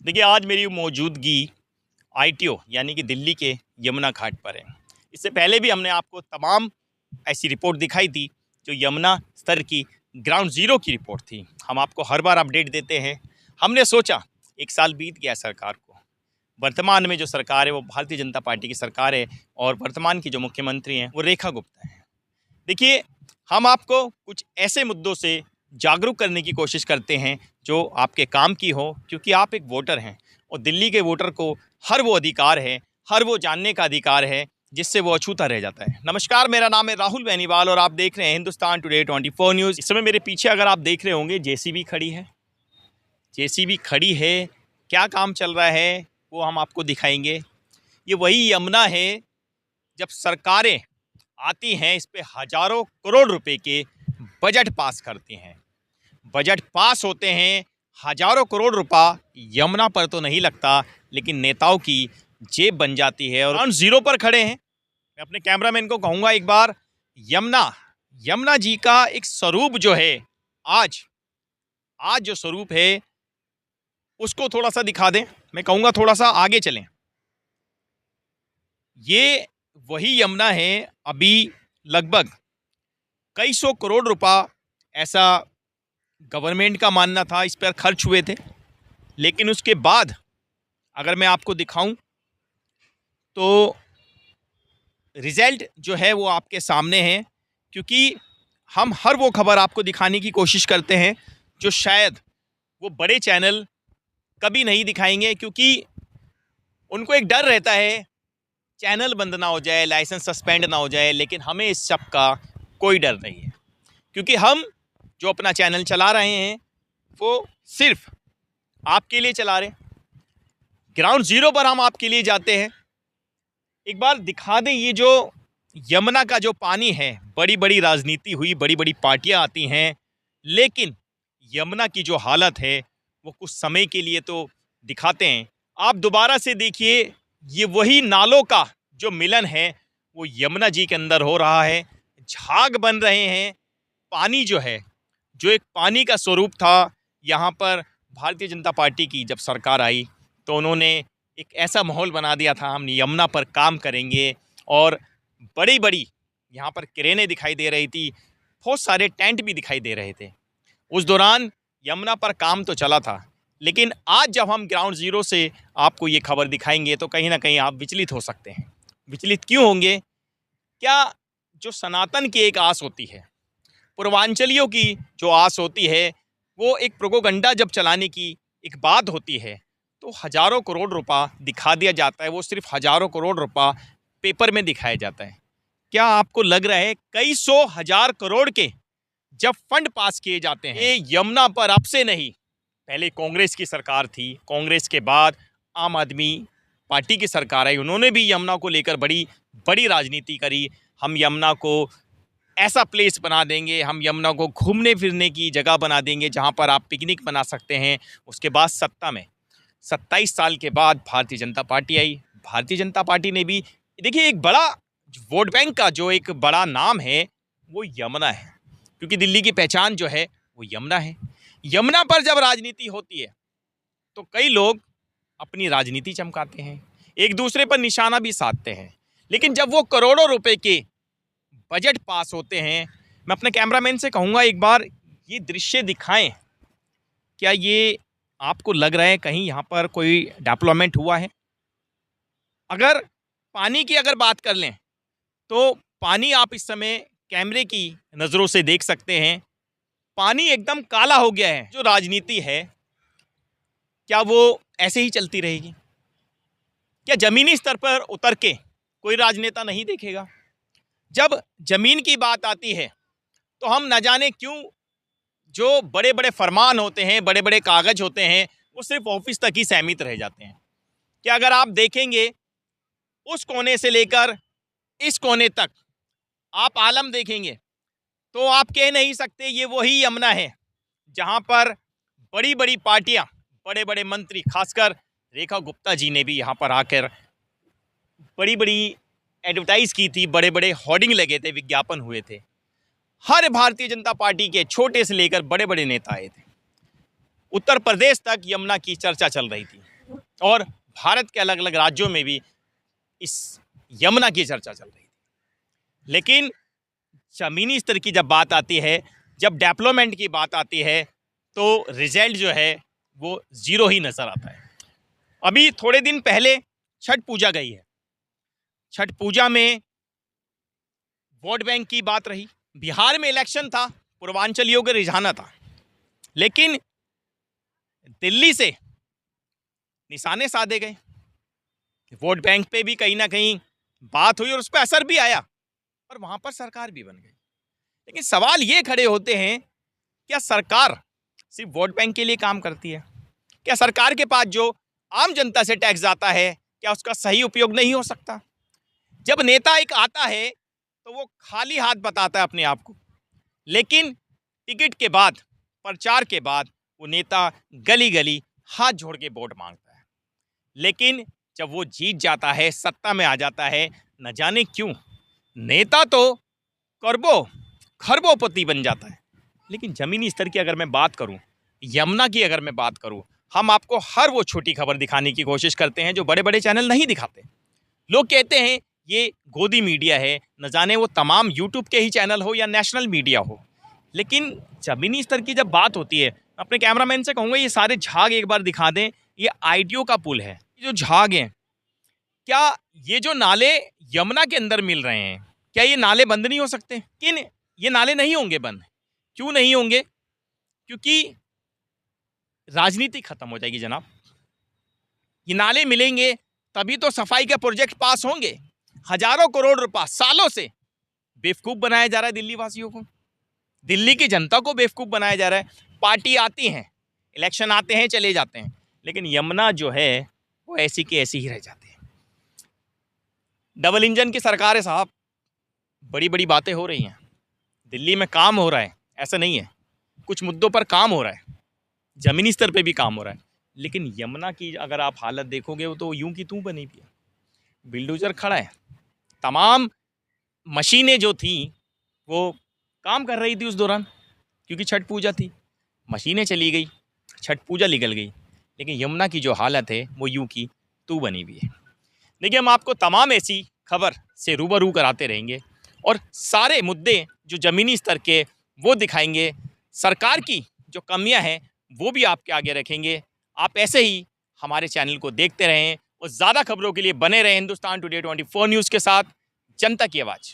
देखिए, आज मेरी मौजूदगी आईटीओ यानी कि दिल्ली के यमुना घाट पर है। इससे पहले भी हमने आपको तमाम ऐसी रिपोर्ट दिखाई थी जो यमुना स्तर की ग्राउंड ज़ीरो की रिपोर्ट थी। हम आपको हर बार अपडेट देते हैं। हमने सोचा 1 साल बीत गया सरकार को, वर्तमान में जो सरकार है वो भारतीय जनता पार्टी की सरकार है और वर्तमान की जो मुख्यमंत्री हैं वो रेखा गुप्ता हैं। देखिए, हम आपको कुछ ऐसे मुद्दों से जागरूक करने की कोशिश करते हैं जो आपके काम की हो, क्योंकि आप एक वोटर हैं और दिल्ली के वोटर को हर वो अधिकार है, हर वो जानने का अधिकार है जिससे वो अछूता रह जाता है। नमस्कार, मेरा नाम है राहुल बेनीवाल और आप देख रहे हैं हिंदुस्तान टुडे 24 न्यूज़। इस समय मेरे पीछे अगर आप देख रहे होंगे जेसीबी खड़ी है। जेसीबी खड़ी है, क्या काम चल रहा है वो हम आपको दिखाएंगे। ये वही यमुना है जब सरकारें आती हैं, इस पे हज़ारों करोड़ रुपए के बजट पास करती हैं। बजट पास होते हैं, हज़ारों करोड़ रुपया यमुना पर तो नहीं लगता, लेकिन नेताओं की जेब बन जाती है और ग्राउंड ज़ीरो पर खड़े हैं। मैं अपने कैमरामैन को कहूँगा एक बार यमुना जी का एक स्वरूप जो है आज जो स्वरूप है उसको थोड़ा सा दिखा दें। मैं कहूँगा थोड़ा सा आगे चलें। ये वही यमुना है, अभी लगभग कई सौ करोड़ रुपया ऐसा गवर्नमेंट का मानना था इस पर खर्च हुए थे, लेकिन उसके बाद अगर मैं आपको दिखाऊं तो रिज़ल्ट जो है वो आपके सामने है, क्योंकि हम हर वो खबर आपको दिखाने की कोशिश करते हैं जो शायद वो बड़े चैनल कभी नहीं दिखाएंगे, क्योंकि उनको एक डर रहता है चैनल बंद ना हो जाए, लाइसेंस सस्पेंड ना हो जाए। लेकिन हमें इस सब का कोई डर नहीं है, क्योंकि हम जो अपना चैनल चला रहे हैं वो सिर्फ आपके लिए चला रहे हैं। ग्राउंड ज़ीरो पर हम आपके लिए जाते हैं। एक बार दिखा दें, ये जो यमुना का जो पानी है, बड़ी बड़ी राजनीति हुई, बड़ी बड़ी पार्टियां आती हैं, लेकिन यमुना की जो हालत है वो कुछ समय के लिए तो दिखाते हैं। आप दोबारा से देखिए, ये वही नालों का जो मिलन है वो यमुना जी के अंदर हो रहा है। झाग बन रहे हैं। पानी जो है, जो एक पानी का स्वरूप था, यहाँ पर भारतीय जनता पार्टी की जब सरकार आई तो उन्होंने एक ऐसा माहौल बना दिया था, हम यमुना पर काम करेंगे, और बड़ी बड़ी यहाँ पर क्रेनें दिखाई दे रही थी, बहुत सारे टेंट भी दिखाई दे रहे थे। उस दौरान यमुना पर काम तो चला था, लेकिन आज जब हम ग्राउंड ज़ीरो से आपको ये खबर दिखाएंगे तो कहीं ना कहीं आप विचलित हो सकते हैं। विचलित क्यों होंगे? क्या जो सनातन की एक आस होती है, पूर्वांचलियों की जो आस होती है, वो एक प्रोपेगेंडा जब चलाने की एक बात होती है तो हज़ारों करोड़ रुपया दिखा दिया जाता है। वो सिर्फ हज़ारों करोड़ रुपया पेपर में दिखाया जाता है। क्या आपको लग रहा है कई सौ हज़ार करोड़ के जब फंड पास किए जाते हैं, ये यमुना पर अब से नहीं, पहले कांग्रेस की सरकार थी, कांग्रेस के बाद आम आदमी पार्टी की सरकार आई, उन्होंने भी यमुना को लेकर बड़ी बड़ी राजनीति करी। हम यमुना को ऐसा प्लेस बना देंगे, हम यमुना को घूमने फिरने की जगह बना देंगे जहां पर आप पिकनिक बना सकते हैं। उसके बाद सत्ता में 27 साल के बाद भारतीय जनता पार्टी आई। भारतीय जनता पार्टी ने भी, देखिए, एक बड़ा वोट बैंक का जो एक बड़ा नाम है वो यमुना है, क्योंकि दिल्ली की पहचान जो है वो यमुना है। यमुना पर जब राजनीति होती है तो कई लोग अपनी राजनीति चमकाते हैं, एक दूसरे पर निशाना भी साधते हैं, लेकिन जब वो करोड़ों रुपए के बजट पास होते हैं, मैं अपने कैमरामैन से कहूँगा एक बार ये दृश्य दिखाएं। क्या ये आपको लग रहा है कहीं यहाँ पर कोई डेवलपमेंट हुआ है? अगर पानी की अगर बात कर लें तो पानी आप इस समय कैमरे की नज़रों से देख सकते हैं, पानी एकदम काला हो गया है। जो राजनीति है क्या वो ऐसे ही चलती रहेगी? क्या ज़मीनी स्तर पर उतर के कोई राजनेता नहीं देखेगा? जब ज़मीन की बात आती है तो हम न जाने क्यों जो बड़े बड़े फरमान होते हैं, बड़े बड़े कागज़ होते हैं, वो सिर्फ ऑफिस तक ही सीमित रह जाते हैं। क्या अगर आप देखेंगे उस कोने से लेकर इस कोने तक आप आलम देखेंगे तो आप कह नहीं सकते ये वही यमुना है जहाँ पर बड़ी बड़ी पार्टियाँ, बड़े बड़े मंत्री, खासकर रेखा गुप्ता जी ने भी यहाँ पर आकर बड़ी बड़ी एडवर्टाइज़ की थी, बड़े बड़े होर्डिंग लगे थे, विज्ञापन हुए थे। हर भारतीय जनता पार्टी के छोटे से लेकर बड़े बड़े नेता आए थे। उत्तर प्रदेश तक यमुना की चर्चा चल रही थी। और भारत के अलग अलग राज्यों में भी इस यमुना की चर्चा चल रही थी। लेकिन ज़मीनी स्तर की जब बात आती है, जब डेवलपमेंट की बात आती है, तो रिजल्ट जो है वो ज़ीरो ही नज़र आता है। अभी थोड़े दिन पहले छठ पूजा गई है। छठ पूजा में वोट बैंक की बात रही। बिहार में इलेक्शन था, पूर्वांचलियों के रिझाना था, लेकिन दिल्ली से निशाने साधे गए। वोट बैंक पे भी कहीं ना कहीं बात हुई और उस पर असर भी आया और वहां पर सरकार भी बन गई। लेकिन सवाल ये खड़े होते हैं, क्या सरकार सिर्फ वोट बैंक के लिए काम करती है? क्या सरकार के पास जो आम जनता से टैक्स आता है, क्या उसका सही उपयोग नहीं हो सकता? जब नेता एक आता है तो वो खाली हाथ बताता है अपने आप को, लेकिन टिकट के बाद, प्रचार के बाद वो नेता गली गली हाथ जोड़ के वोट मांगता है। लेकिन जब वो जीत जाता है, सत्ता में आ जाता है, न जाने क्यों नेता तो करोड़ों खरबोपति बन जाता है। लेकिन ज़मीनी स्तर की अगर मैं बात करूं, यमुना की अगर मैं बात करूं, हम आपको हर वो छोटी खबर दिखाने की कोशिश करते हैं जो बड़े बड़े चैनल नहीं दिखाते। लोग कहते हैं ये गोदी मीडिया है, न जाने वो तमाम यूट्यूब के ही चैनल हो या नेशनल मीडिया हो। लेकिन ज़मीनी स्तर की जब बात होती है, अपने कैमरामैन से कहूँगा ये सारे झाग एक बार दिखा दें। ये आईटीओ का पुल है। ये जो झाग हैं, क्या ये जो नाले यमुना के अंदर मिल रहे हैं, क्या ये नाले बंद नहीं हो सकते? किन ये नाले नहीं होंगे बंद। क्यों नहीं होंगे? क्योंकि राजनीति खत्म हो जाएगी जनाब। ये नाले मिलेंगे तभी तो सफाई के प्रोजेक्ट पास होंगे। हजारों करोड़ रुपया सालों से बेवकूफ़ बनाया जा रहा है दिल्ली वासियों को, दिल्ली की जनता को बेवकूफ़ बनाया जा रहा है। पार्टी आती हैं, इलेक्शन आते हैं, चले जाते हैं, लेकिन यमुना जो है वो ऐसी की ऐसी ही रह जाती है। डबल इंजन की सरकार है साहब, बड़ी बड़ी बातें हो रही हैं, दिल्ली में काम हो रहा है, ऐसा नहीं है, कुछ मुद्दों पर काम हो रहा है, ज़मीनी स्तर पे भी काम हो रहा है। लेकिन यमुना की अगर आप हालत देखोगे वो तो यूं की तूं बनी हुई है। बिल्डोजर खड़ा है, तमाम मशीनें जो थी वो काम कर रही थी उस दौरान, क्योंकि छठ पूजा थी, मशीनें चली गई, छठ पूजा निकल गई। लेकिन यमुना की जो हालत है वो यूं की तू बनी हुई है। देखिए, हम आपको तमाम ऐसी खबर से रूबरू कराते रहेंगे और सारे मुद्दे जो ज़मीनी स्तर के वो दिखाएंगे, सरकार की जो कमियां हैं वो भी आपके आगे रखेंगे। आप ऐसे ही हमारे चैनल को देखते रहें और ज़्यादा खबरों के लिए बने रहें हिंदुस्तान टुडे 24 न्यूज़ के साथ। जनता की आवाज़।